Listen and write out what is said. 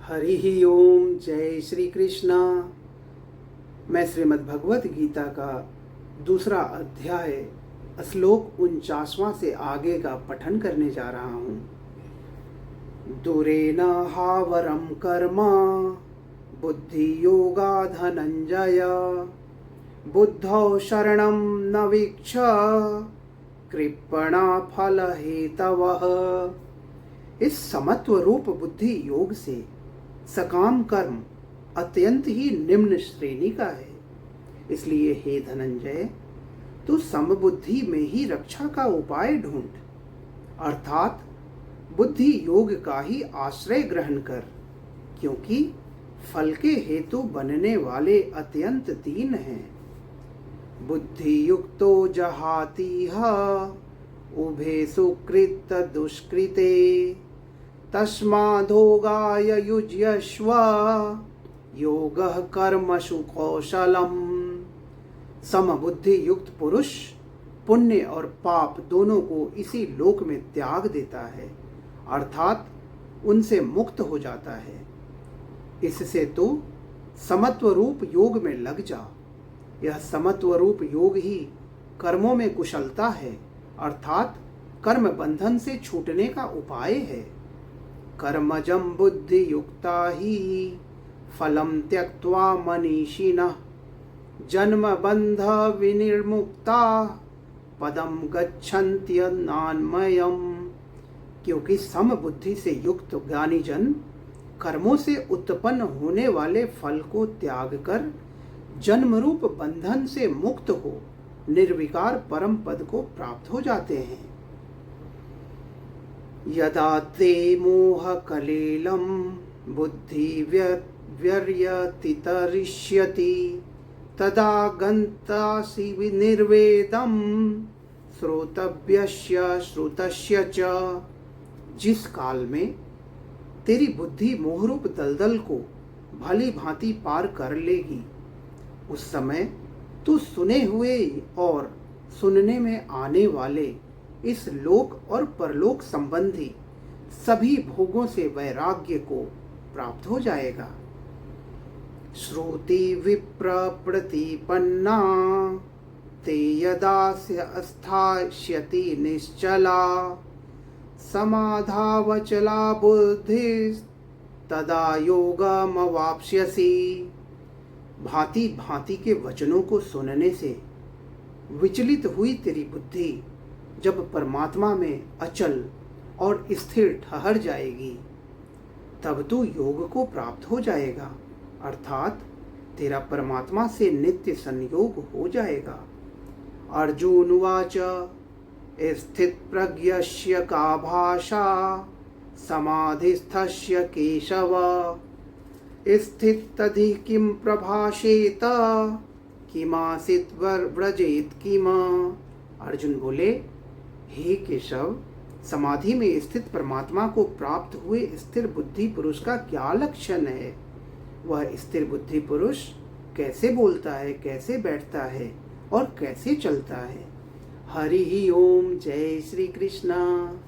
हरि ही ओम। जय श्री कृष्णा। मैं श्रीमद् भगवत गीता का दूसरा अध्याय श्लोक 49वां से आगे का पठन करने जा रहा हूँ। दूरेन हावरम कर्म बुद्धि योगा धनंजय बुद्धौ शरणं न वीक्ष कृपणा फल हेतवः। इस समत्व रूप बुद्धि योग से सकाम कर्म अत्यंत ही निम्न श्रेणी का है। इसलिए हे धनंजय, तू समबुद्धि में ही रक्षा का उपाय ढूंढ, अर्थात बुद्धि योग का ही आश्रय ग्रहण कर, क्योंकि फल के हेतु बनने वाले अत्यंत दीन हैं। बुद्धि युक्तो जहातीह उभे सुकृत दुष्कृते तस्मादोगाय युज्यस्व योगः कर्मसु कौशलम्। समबुद्धि युक्त पुरुष पुण्य और पाप दोनों को इसी लोक में त्याग देता है, अर्थात उनसे मुक्त हो जाता है। इससे तू समत्व रूप योग में लग जा। यह समत्व रूप योग ही कर्मों में कुशलता है, अर्थात कर्म बंधन से छूटने का उपाय है। कर्मजं बुद्धि युक्ता ही फलम त्यक्त्वा मनीषिणः जन्म बंध विनिर्मुक्ता पदम गच्छन्त्यनान्मयम्। क्योंकि सम बुद्धि से युक्त ज्ञानी जन कर्मों से उत्पन्न होने वाले फल को त्याग कर जन्म रूप बंधन से मुक्त हो निर्विकार परम पद को प्राप्त हो जाते हैं। यदा ते मोह कलेलम बुद्धि व्यतितरिष्यति तदा गन्तासि निर्वेदम श्रोतव्यस्य श्रुतस्य च। जिस काल में तेरी बुद्धि मोहरूप दलदल को भली भांति पार कर लेगी, उस समय तू सुने हुए और सुनने में आने वाले इस लोक और परलोक संबंधी सभी भोगों से वैराग्य को प्राप्त हो जाएगा। श्रुति विप्र प्रतिपन्ना ते यदास्य स्थास्यति निश्चला समाधावचला बुद्धि तदा योगमवाप्स्यसि। भांति भांति के वचनों को सुनने से विचलित हुई तेरी बुद्धि जब परमात्मा में अचल और स्थिर ठहर जाएगी, तब तू योग को प्राप्त हो जाएगा, अर्थात तेरा परमात्मा से नित्य संयोग हो जाएगा। अर्जुन उवाच स्थित प्रज्ञस्य का भाषा समाधिस्थस्य केशव स्थितधि किम प्रभाषेत किमासित व्रजेत किम। अर्जुन बोले, हे केशव, समाधि में स्थित परमात्मा को प्राप्त हुए स्थिर बुद्धि पुरुष का क्या लक्षण है? वह स्थिर बुद्धि पुरुष कैसे बोलता है, कैसे बैठता है और कैसे चलता है? हरि ही ओम। जय श्री कृष्णा।